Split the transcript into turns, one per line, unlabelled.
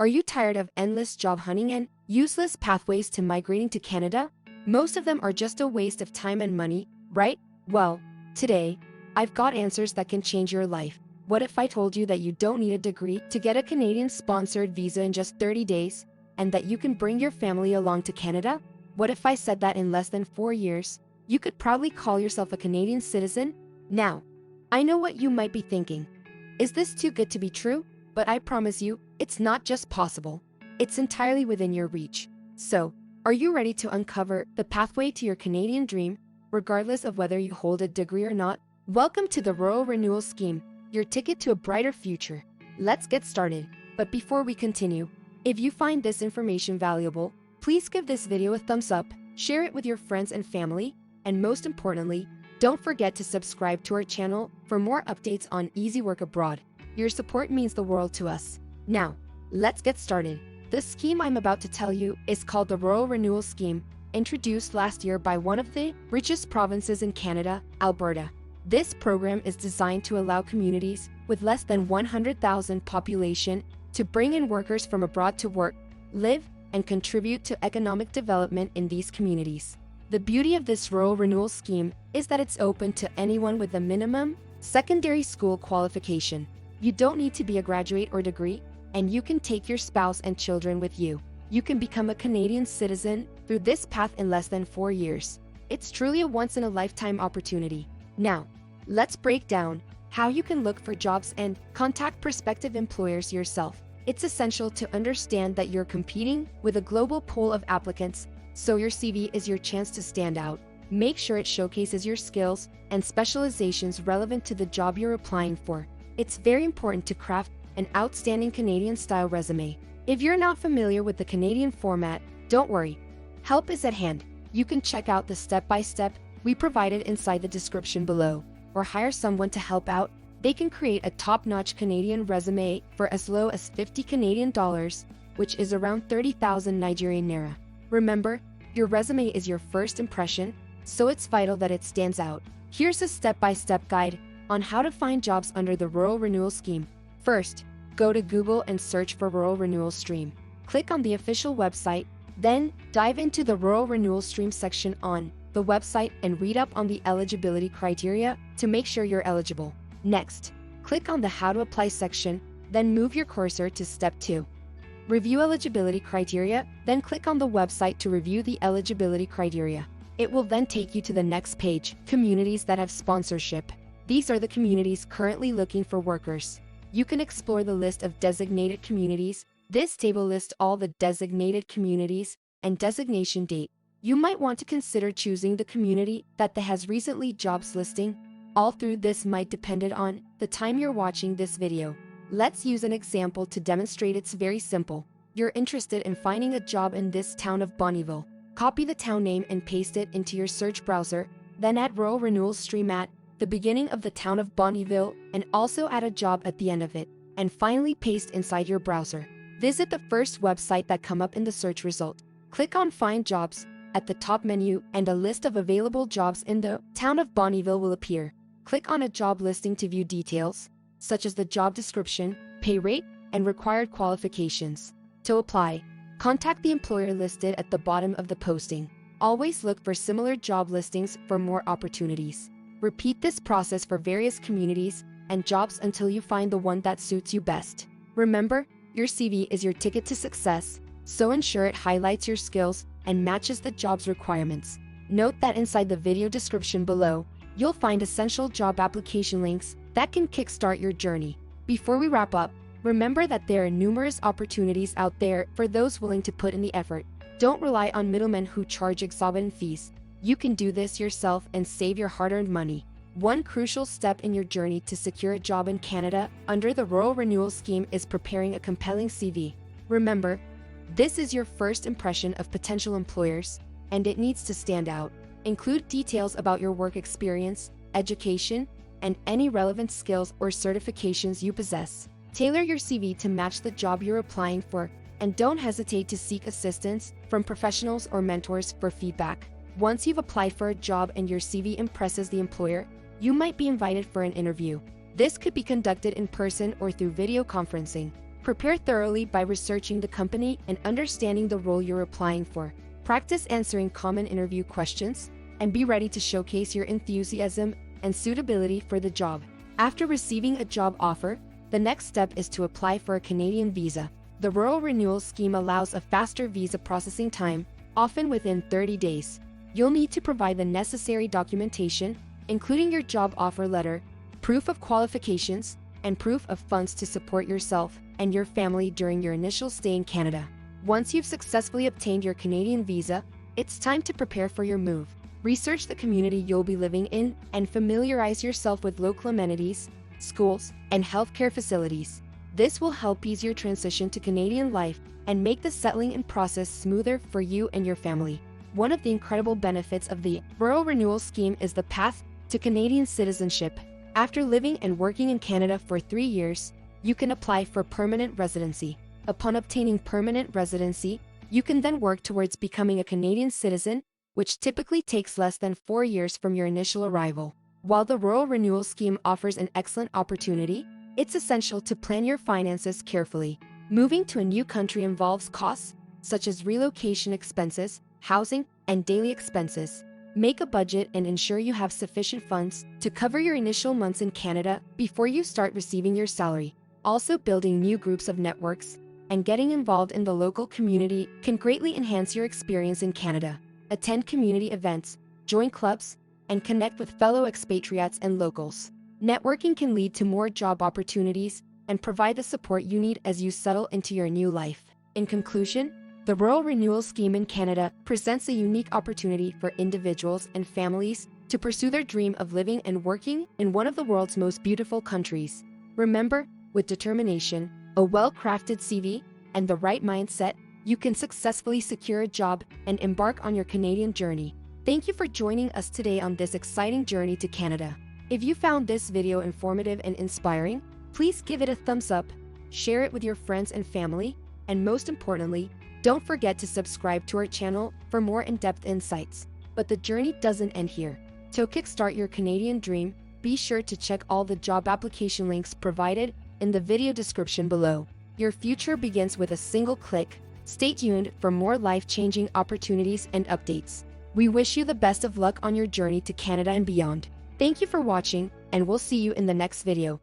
Are you tired of endless job hunting and useless pathways to migrating to Canada? Most of them are just a waste of time and money, right? Well, today, I've got answers that can change your life. What if I told you that you don't need a degree to get a Canadian-sponsored visa in just 30 days, and that you can bring your family along to Canada? What if I said that in less than 4 years, you could proudly call yourself a Canadian citizen? Now, I know what you might be thinking. Is this too good to be true? But I promise you, it's not just possible. It's entirely within your reach. So, are you ready to uncover the pathway to your Canadian dream, regardless of whether you hold a degree or not? Welcome to the Rural Renewal Scheme, your ticket to a brighter future. Let's get started. But before we continue, if you find this information valuable, please give this video a thumbs up, share it with your friends and family, and most importantly, don't forget to subscribe to our channel for more updates on easy work abroad. Your support means the world to us. Now, let's get started. The scheme I'm about to tell you is called the Rural Renewal Scheme, introduced last year by one of the richest provinces in Canada, Alberta. This program is designed to allow communities with less than 100,000 population to bring in workers from abroad to work, live, and contribute to economic development in these communities. The beauty of this Rural Renewal Scheme is that it's open to anyone with a minimum secondary school qualification. You don't need to be a graduate or degree, and you can take your spouse and children with you. You can become a Canadian citizen through this path in less than 4 years. It's truly a once-in-a-lifetime opportunity. Now, let's break down how you can look for jobs and contact prospective employers yourself. It's essential to understand that you're competing with a global pool of applicants, so your CV is your chance to stand out. Make sure it showcases your skills and specializations relevant to the job you're applying for. It's very important to craft an outstanding Canadian-style resume. If you're not familiar with the Canadian format, don't worry. Help is at hand. You can check out the step-by-step we provided inside the description below, or hire someone to help out. They can create a top-notch Canadian resume for as low as 50 Canadian dollars, which is around 30,000 Nigerian naira. Remember, your resume is your first impression, so it's vital that it stands out. Here's a step-by-step guide on how to find jobs under the Rural Renewal Scheme. First, go to Google and search for Rural Renewal Stream. Click on the official website, then dive into the Rural Renewal Stream section on the website and read up on the eligibility criteria to make sure you're eligible. Next, click on the How to Apply section, then move your cursor to Step 2. Review eligibility criteria, then click on the website to review the eligibility criteria. It will then take you to the next page, Communities that have sponsorship. These are the communities currently looking for workers. You can explore the list of designated communities. This table lists all the designated communities and designation date. You might want to consider choosing the community that has recently jobs listing. All through this might depend on the time you're watching this video. Let's use an example to demonstrate. It's very simple. You're interested in finding a job in this town of Bonnyville. Copy the town name and paste it into your search browser, then add Rural Renewal Stream at the beginning of the town of Bonnyville and also add a job at the end of it, and finally paste inside your browser. Visit the first website that come up in the search result. Click on Find Jobs at the top menu and a list of available jobs in the town of Bonnyville will appear. Click on a job listing to view details, such as the job description, pay rate, and required qualifications. To apply, contact the employer listed at the bottom of the posting. Always look for similar job listings for more opportunities. Repeat this process for various communities and jobs until you find the one that suits you best. Remember, your CV is your ticket to success, so ensure it highlights your skills and matches the job's requirements. Note that inside the video description below, you'll find essential job application links that can kickstart your journey. Before we wrap up, remember that there are numerous opportunities out there for those willing to put in the effort. Don't rely on middlemen who charge exorbitant fees. You can do this yourself and save your hard-earned money. One crucial step in your journey to secure a job in Canada under the Rural Renewal Scheme is preparing a compelling CV. Remember, this is your first impression of potential employers, and it needs to stand out. Include details about your work experience, education, and any relevant skills or certifications you possess. Tailor your CV to match the job you're applying for, and don't hesitate to seek assistance from professionals or mentors for feedback. Once you've applied for a job and your CV impresses the employer, you might be invited for an interview. This could be conducted in person or through video conferencing. Prepare thoroughly by researching the company and understanding the role you're applying for. Practice answering common interview questions, and be ready to showcase your enthusiasm and suitability for the job. After receiving a job offer, the next step is to apply for a Canadian visa. The Rural Renewal Scheme allows a faster visa processing time, often within 30 days. You'll need to provide the necessary documentation, including your job offer letter, proof of qualifications, and proof of funds to support yourself and your family during your initial stay in Canada. Once you've successfully obtained your Canadian visa, it's time to prepare for your move. Research the community you'll be living in and familiarize yourself with local amenities, schools, and healthcare facilities. This will help ease your transition to Canadian life and make the settling in process smoother for you and your family. One of the incredible benefits of the Rural Renewal Scheme is the path to Canadian citizenship. After living and working in Canada for 3 years, you can apply for permanent residency. Upon obtaining permanent residency, you can then work towards becoming a Canadian citizen, which typically takes less than 4 years from your initial arrival. While the Rural Renewal Scheme offers an excellent opportunity, it's essential to plan your finances carefully. Moving to a new country involves costs, such as relocation expenses, housing, and daily expenses. Make a budget and ensure you have sufficient funds to cover your initial months in Canada before you start receiving your salary. Also, building new groups of networks and getting involved in the local community can greatly enhance your experience in Canada. Attend community events, join clubs, and connect with fellow expatriates and locals. Networking can lead to more job opportunities and provide the support you need as you settle into your new life. In conclusion, the Rural Renewal Scheme in Canada presents a unique opportunity for individuals and families to pursue their dream of living and working in one of the world's most beautiful countries. Remember, with determination, a well-crafted CV, and the right mindset, you can successfully secure a job and embark on your Canadian journey. Thank you for joining us today on this exciting journey to Canada. If you found this video informative and inspiring, please give it a thumbs up, share it with your friends and family, and most importantly, don't forget to subscribe to our channel for more in-depth insights. But the journey doesn't end here. To kickstart your Canadian dream, be sure to check all the job application links provided in the video description below. Your future begins with a single click. Stay tuned for more life-changing opportunities and updates. We wish you the best of luck on your journey to Canada and beyond. Thank you for watching, and we'll see you in the next video.